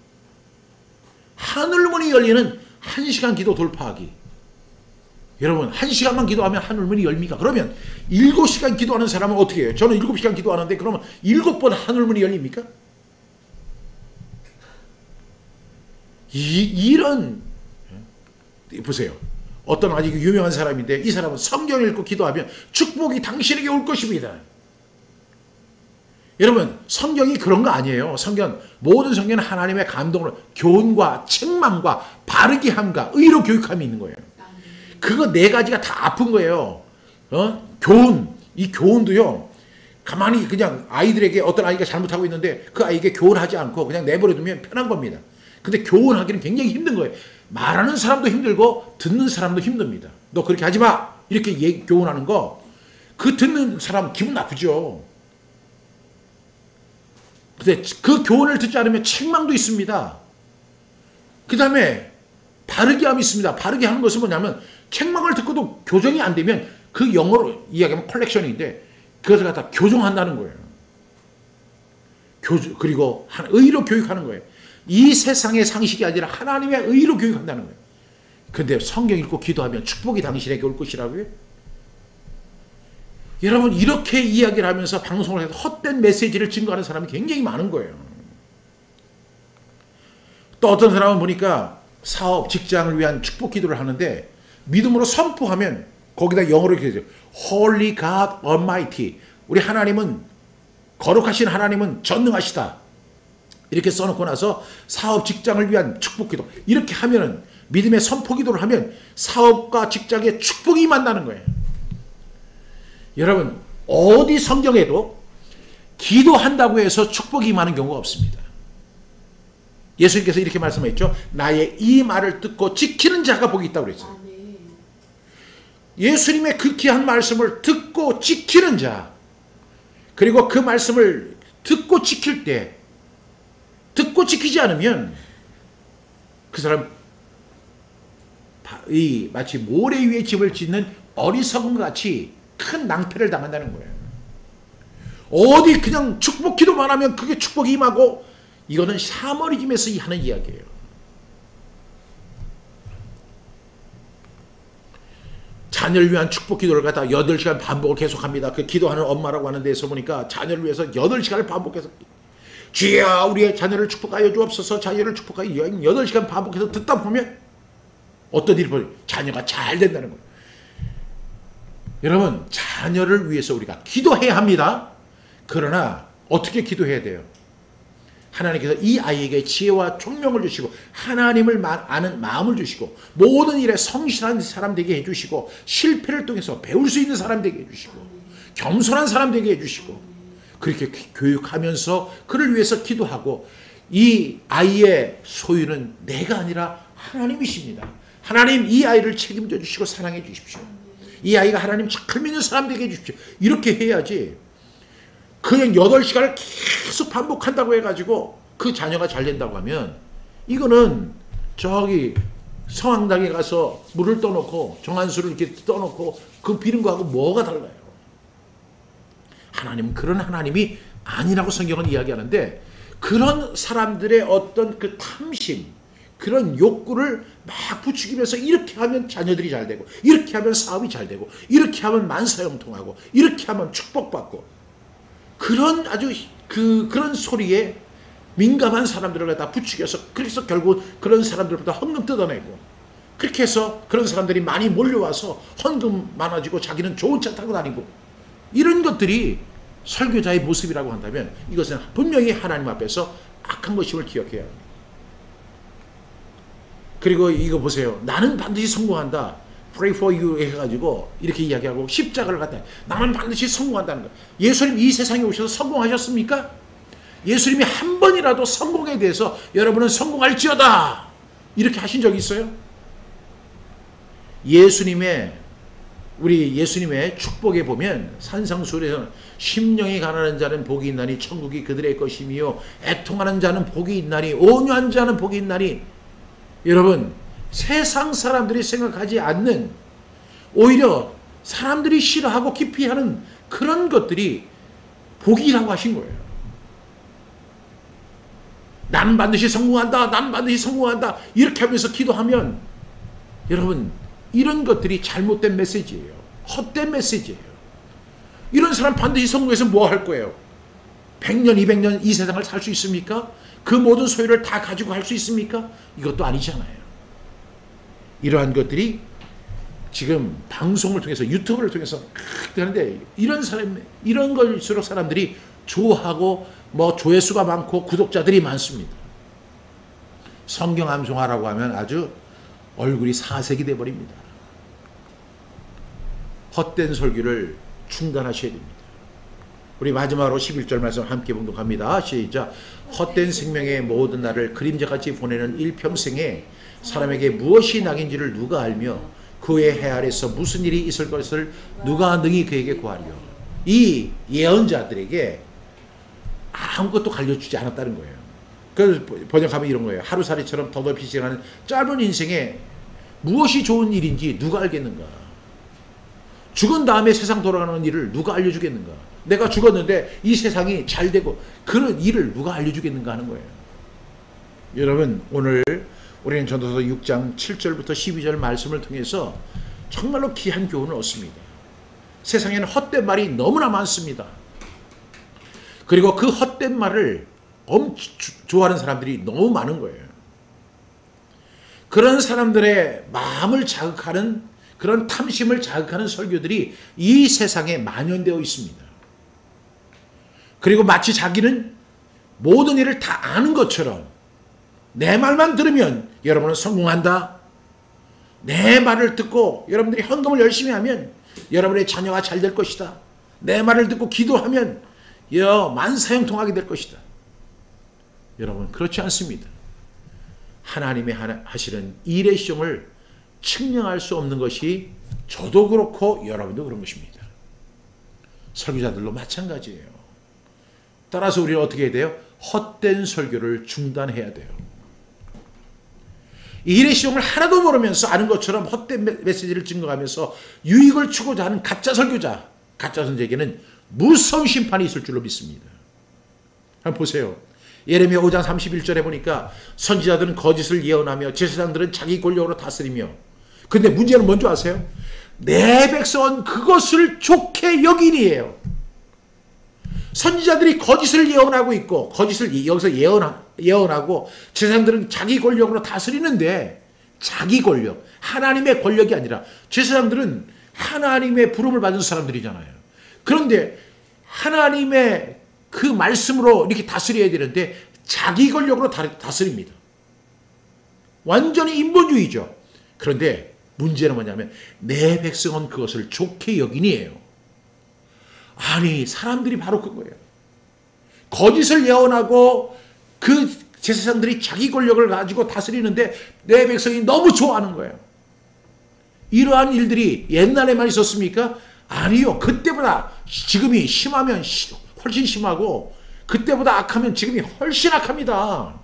S1: 하늘문이 열리는 1시간 기도 돌파하기. 여러분, 1시간만 기도하면 하늘문이 열립니까? 그러면 7시간 기도하는 사람은 어떻게 해요? 저는 7시간 기도하는데 그러면 7번 하늘문이 열립니까? 이런, 보세요. 어떤 아주 유명한 사람인데 이 사람은 성경을 읽고 기도하면 축복이 당신에게 올 것입니다. 여러분, 성경이 그런 거 아니에요. 모든 성경은 하나님의 감동으로 교훈과 책망과 바르게 함과 의로 교육함이 있는 거예요. 그거 4가지가 다 아픈 거예요. 교훈. 이 교훈도요, 가만히 그냥 아이들에게 어떤 아이가 잘못하고 있는데 그 아이에게 교훈하지 않고 그냥 내버려두면 편한 겁니다. 근데 교훈하기는 굉장히 힘든 거예요. 말하는 사람도 힘들고 듣는 사람도 힘듭니다. 너 그렇게 하지 마! 이렇게 교훈하는 거, 그 듣는 사람 기분 나쁘죠. 근데 그 교훈을 듣지 않으면 책망도 있습니다. 그 다음에 바르게 함이 있습니다. 바르게 하는 것은 뭐냐면 책망을 듣고도 교정이 안 되면 그 영어로 이야기하면 컬렉션인데 그것을 갖다 교정한다는 거예요. 그리고 의로 교육하는 거예요. 이 세상의 상식이 아니라 하나님의 의로 교육한다는 거예요. 근데 성경 읽고 기도하면 축복이 당신에게 올 것이라고요? 여러분, 이렇게 이야기를 하면서 방송을 해서 헛된 메시지를 증거하는 사람이 굉장히 많은 거예요. 또 어떤 사람은 보니까 사업, 직장을 위한 축복 기도를 하는데 믿음으로 선포하면 거기다 영어로 이렇게 되죠. Holy God Almighty. 우리 하나님은, 거룩하신 하나님은 전능하시다. 이렇게 써놓고 나서 사업, 직장을 위한 축복 기도. 이렇게 하면은, 믿음의 선포 기도를 하면 사업과 직장에 축복이 임한다는 거예요. 여러분, 어디 성경에도 기도한다고 해서 축복이 임하는 경우가 없습니다. 예수님께서 이렇게 말씀하셨죠. 나의 이 말을 듣고 지키는 자가 복이 있다고 그랬어요. 예수님의 그 귀한 말씀을 듣고 지키는 자, 그리고 그 말씀을 듣고 지킬 때, 듣고 지키지 않으면 그 사람 마치 모래 위에 집을 짓는 어리석은 것 같이 큰 낭패를 당한다는 거예요. 어디 그냥 축복 기도만 하면 그게 축복이 임하고, 이거는 샤머니즘에서 하는 이야기예요. 자녀를 위한 축복 기도를 갖다 8시간 반복을 계속합니다. 그 기도하는 엄마라고 하는 데에서 보니까 자녀를 위해서 8시간을 반복해서, 주여 우리의 자녀를 축복하여 주옵소서, 자녀를 축복하여, 8시간 반복해서 듣다 보면 어떤 일이 벌어요? 자녀가 잘 된다는 거예요. 여러분, 자녀를 위해서 우리가 기도해야 합니다. 그러나 어떻게 기도해야 돼요? 하나님께서 이 아이에게 지혜와 총명을 주시고 하나님을 아는 마음을 주시고 모든 일에 성실한 사람 되게 해주시고 실패를 통해서 배울 수 있는 사람 되게 해주시고 겸손한 사람 되게 해주시고, 그렇게 교육하면서 그를 위해서 기도하고, 이 아이의 소유는 내가 아니라 하나님이십니다. 하나님, 이 아이를 책임져 주시고 사랑해 주십시오. 이 아이가 하나님 잘 믿는 사람 되게 해주십시오. 이렇게 해야지 그냥 8시간을 계속 반복한다고 해가지고 그 자녀가 잘 된다고 하면, 이거는 저기 성황당에 가서 물을 떠놓고 정한수를 이렇게 떠놓고 그 비는 거하고 뭐가 달라요? 하나님은 그런 하나님이 아니라고 성경은 이야기하는데, 그런 사람들의 어떤 그 탐심, 그런 욕구를 막 부추기면서 이렇게 하면 자녀들이 잘 되고, 이렇게 하면 사업이 잘 되고, 이렇게 하면 만사형통하고, 이렇게 하면 축복받고, 그런 아주 그런 소리에 민감한 사람들을 갖다 부추겨서, 그래서 결국 그런 사람들보다 헌금 뜯어내고, 그렇게 해서 그런 사람들이 많이 몰려와서 헌금 많아지고 자기는 좋은 차 타고 다니고, 이런 것들이 설교자의 모습이라고 한다면 이것은 분명히 하나님 앞에서 악한 것임을 기억해야 합니다. 그리고 이거 보세요. 나는 반드시 성공한다. Pray for you 해가지고 이렇게 이야기하고 십자가를 갖다, 나는 반드시 성공한다는 거예요. 예수님 이 세상에 오셔서 성공하셨습니까? 예수님이 한 번이라도 성공에 대해서 여러분은 성공할지어다 이렇게 하신 적이 있어요? 예수님의 우리 예수님의 축복에 보면 산상수훈에서 심령이 가난한 자는 복이 있나니 천국이 그들의 것이며 애통하는 자는 복이 있나니 온유한 자는 복이 있나니. 여러분, 세상 사람들이 생각하지 않는, 오히려 사람들이 싫어하고 기피하는 그런 것들이 복이라고 하신 거예요. 나는 반드시 성공한다, 나는 반드시 성공한다, 이렇게 하면서 기도하면, 여러분, 이런 것들이 잘못된 메시지예요. 헛된 메시지예요. 이런 사람 반드시 성공해서 뭐 할 거예요? 100년, 200년 이 세상을 살 수 있습니까? 그 모든 소유를 다 가지고 할 수 있습니까? 이것도 아니잖아요. 이러한 것들이 지금 방송을 통해서, 유튜브를 통해서 하는데, 이런 사람, 이런 걸수록 사람들이 좋아하고 뭐 조회수가 많고 구독자들이 많습니다. 성경 암송하라고 하면 아주 얼굴이 사색이 돼버립니다. 헛된 설교를 중단하셔야 됩니다. 우리 마지막으로 11절 말씀 함께 봉독합니다. 시작. 헛된 생명의 모든 날을 그림자같이 보내는 일평생에 사람에게 무엇이 낙인지를 누가 알며 그의 해 아래서 무슨 일이 있을 것을 누가 능히 그에게 구하리요. 이 예언자들에게 아무것도 가르쳐주지 않았다는 거예요. 그래서 번역하면 이런 거예요. 하루살이처럼 더덥이 지나가는 짧은 인생에 무엇이 좋은 일인지 누가 알겠는가? 죽은 다음에 세상 돌아가는 일을 누가 알려주겠는가? 내가 죽었는데 이 세상이 잘 되고 그런 일을 누가 알려주겠는가 하는 거예요. 여러분, 오늘 우리는 전도서 6장 7절부터 12절 말씀을 통해서 정말로 귀한 교훈을 얻습니다. 세상에는 헛된 말이 너무나 많습니다. 그리고 그 헛된 말을 좋아하는 사람들이 너무 많은 거예요. 그런 사람들의 마음을 자극하는, 그런 탐심을 자극하는 설교들이 이 세상에 만연되어 있습니다. 그리고 마치 자기는 모든 일을 다 아는 것처럼 내 말만 들으면 여러분은 성공한다. 내 말을 듣고 여러분들이 헌금을 열심히 하면 여러분의 자녀가 잘 될 것이다. 내 말을 듣고 기도하면 만사형통하게 될 것이다. 여러분, 그렇지 않습니다. 하나님의 하시는 일의 시종을 측량할 수 없는 것이 저도 그렇고 여러분도 그런 것입니다. 설교자들도 마찬가지예요. 따라서 우리는 어떻게 해야 돼요? 헛된 설교를 중단해야 돼요. 이 일의 시종을 하나도 모르면서 아는 것처럼 헛된 메시지를 증거하면서 유익을 추구하자 하는 가짜 설교자, 가짜 선지자에게는 무서운 심판이 있을 줄로 믿습니다. 한번 보세요. 예레미야 5장 31절에 보니까 선지자들은 거짓을 예언하며 제사장들은 자기 권력으로 다스리며, 근데 문제는 뭔지 아세요? 내 백성은 그것을 좋게 여기니에요. 선지자들이 거짓을 예언하고 있고, 거짓을 여기서 예언하고, 제사장들은 자기 권력으로 다스리는데, 자기 권력, 하나님의 권력이 아니라, 제사장들은 하나님의 부름을 받은 사람들이잖아요. 그런데 하나님의 그 말씀으로 이렇게 다스려야 되는데 자기 권력으로 다스립니다. 완전히 인본주의죠. 그런데 문제는 뭐냐면 내 백성은 그것을 좋게 여기니에요. 아니, 사람들이 바로 그거예요. 거짓을 예언하고 그 제사장들이 자기 권력을 가지고 다스리는데 내 백성이 너무 좋아하는 거예요. 이러한 일들이 옛날에만 있었습니까? 아니요. 그때보다 지금이 심하면 훨씬 심하고 그때보다 악하면 지금이 훨씬 악합니다.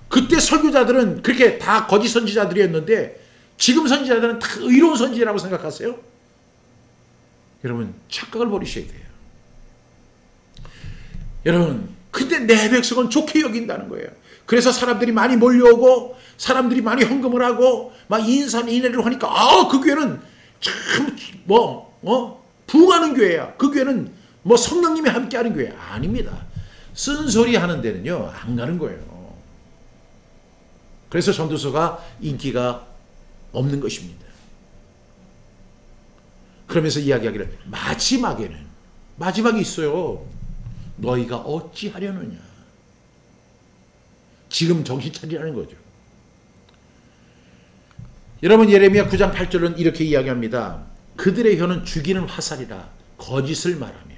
S1: 그때 설교자들은 그렇게 다 거짓 선지자들이었는데 지금 선지자들은 다 의로운 선지자라고 생각하세요? 여러분, 착각을 버리셔야 돼요. 여러분, 근데 내 백성은 좋게 여긴다는 거예요. 그래서 사람들이 많이 몰려오고 사람들이 많이 헌금을 하고 막 인산인해를 하니까 그 교회는 참 부흥하는 교회야. 그 교회는 성령님이 함께하는 교회. 아닙니다. 쓴소리 하는 데는요 안 가는 거예요. 그래서 전도서가 인기가 없는 것입니다. 그러면서 이야기하기를 마지막이 있어요. 너희가 어찌하려느냐. 지금 정신 차리라는 거죠. 여러분, 예레미야 9장 8절은 이렇게 이야기합니다. 그들의 혀는 죽이는 화살이라 거짓을 말하며.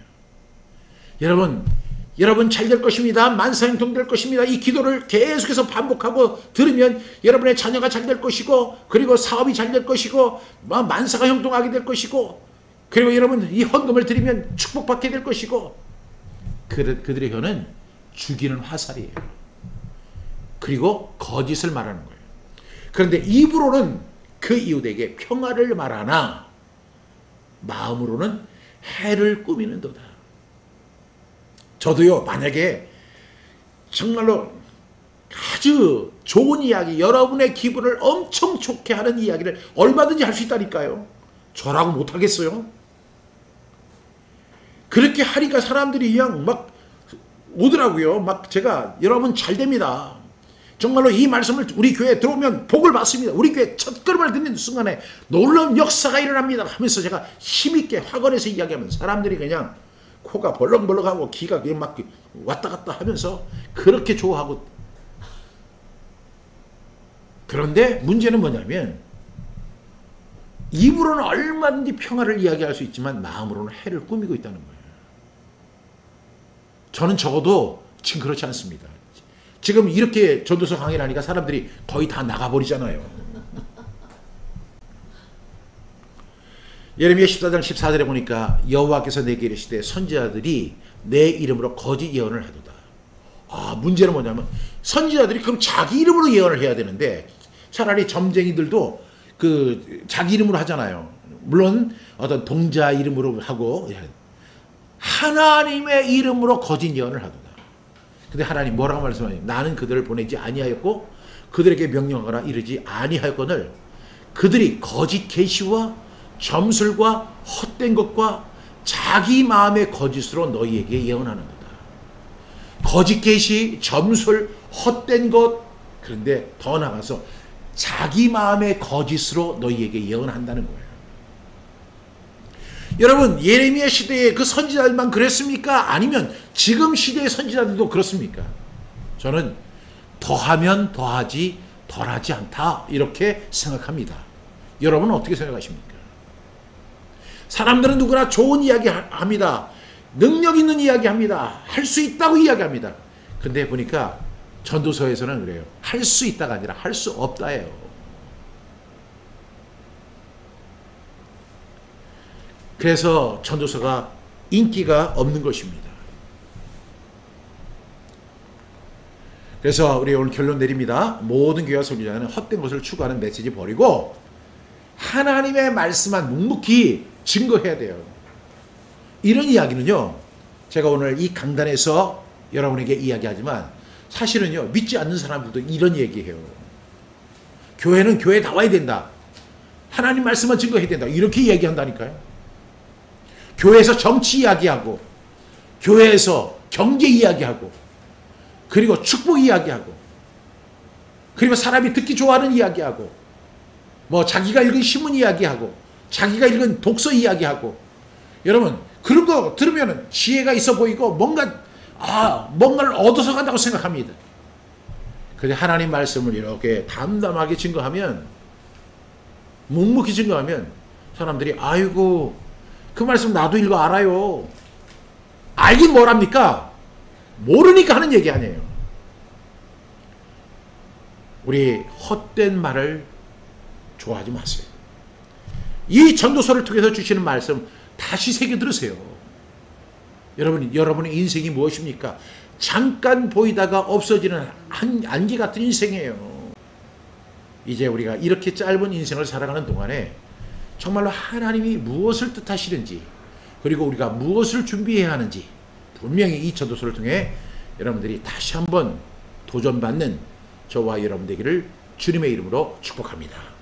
S1: 여러분, 여러분 잘 될 것입니다. 만사형통 될 것입니다. 이 기도를 계속해서 반복하고 들으면 여러분의 자녀가 잘 될 것이고, 그리고 사업이 잘 될 것이고, 만사가 형통하게 될 것이고, 그리고 여러분 이 헌금을 드리면 축복받게 될 것이고. 그들의 혀는 죽이는 화살이에요. 그리고 거짓을 말하는 거예요. 그런데 입으로는 그 이웃에게 평화를 말하나 마음으로는 해를 꾸미는도다. 저도요, 만약에 정말로 아주 좋은 이야기, 여러분의 기분을 엄청 좋게 하는 이야기를 얼마든지 할 수 있다니까요. 저라고 못하겠어요? 그렇게 하니까 사람들이 그냥 막 오더라고요. 막 제가 여러분 잘 됩니다. 정말로 이 말씀을 우리 교회에 들어오면 복을 받습니다. 우리 교회 첫 걸음을 듣는 순간에 놀라운 역사가 일어납니다 하면서 제가 힘있게 확언해서 이야기하면 사람들이 그냥 코가 벌렁벌렁하고 기가 막 왔다 갔다 하면서 그렇게 좋아하고. 그런데 문제는 뭐냐면 입으로는 얼마든지 평화를 이야기할 수 있지만 마음으로는 해를 꾸미고 있다는 거예요. 저는 적어도 지금 그렇지 않습니다. 지금 이렇게 전도서 강의를 하니까 사람들이 거의 다 나가버리잖아요. 예레미야 14장 14절에 보니까 여호와께서 내게 이르시되 선지자들이 내 이름으로 거짓 예언을 하도다. 문제는 뭐냐면 선지자들이 그럼 자기 이름으로 예언을 해야 되는데 차라리 점쟁이들도 자기 이름으로 하잖아요. 물론 어떤 동자 이름으로 하고 하나님의 이름으로 거짓 예언을 하도다. 근데 하나님 뭐라고 말씀하냐면 나는 그들을 보내지 아니하였고 그들에게 명령하거나 이르지 아니하였거늘 그들이 거짓 계시와 점술과 헛된 것과 자기 마음의 거짓으로 너희에게 예언하는도다. 거짓 계시, 점술, 헛된 것, 그런데 더 나아가서 자기 마음의 거짓으로 너희에게 예언한다는 거예요. 여러분, 예레미야 시대의 그 선지자들만 그랬습니까? 아니면 지금 시대의 선지자들도 그렇습니까? 저는 더하면 더하지 덜하지 않다 이렇게 생각합니다. 여러분은 어떻게 생각하십니까? 사람들은 누구나 좋은 이야기 합니다. 능력 있는 이야기 합니다. 할 수 있다고 이야기합니다. 근데 보니까 전도서에서는 그래요. 할 수 있다가 아니라 할 수 없다예요. 그래서 전도서가 인기가 없는 것입니다. 그래서 우리 오늘 결론 내립니다. 모든 교회와 선지자는 헛된 것을 추구하는 메시지 버리고 하나님의 말씀만 묵묵히 증거해야 돼요. 이런 이야기는요, 제가 오늘 이 강단에서 여러분에게 이야기하지만 사실은요, 믿지 않는 사람들도 이런 얘기해요. 교회는 교회에 나와야 된다. 하나님 말씀만 증거해야 된다. 이렇게 이야기한다니까요. 교회에서 정치 이야기하고, 교회에서 경제 이야기하고, 그리고 축복 이야기하고, 그리고 사람이 듣기 좋아하는 이야기하고, 뭐 자기가 읽은 신문 이야기하고, 자기가 읽은 독서 이야기하고. 여러분, 그런 거 들으면 지혜가 있어 보이고 뭔가를 얻어서 간다고 생각합니다. 그런데 하나님 말씀을 이렇게 담담하게 증거하면, 묵묵히 증거하면 사람들이 아이고 그 말씀 나도 읽어 알아요. 알긴 뭘 합니까? 모르니까 하는 얘기 아니에요. 우리 헛된 말을 좋아하지 마세요. 이 전도서를 통해서 주시는 말씀 다시 새겨 들으세요. 여러분의 인생이 무엇입니까? 잠깐 보이다가 없어지는 안개 같은 인생이에요. 이제 우리가 이렇게 짧은 인생을 살아가는 동안에 정말로 하나님이 무엇을 뜻하시는지, 그리고 우리가 무엇을 준비해야 하는지 분명히 이 전도서를 통해 여러분들이 다시 한번 도전받는 저와 여러분 되기를 주님의 이름으로 축복합니다.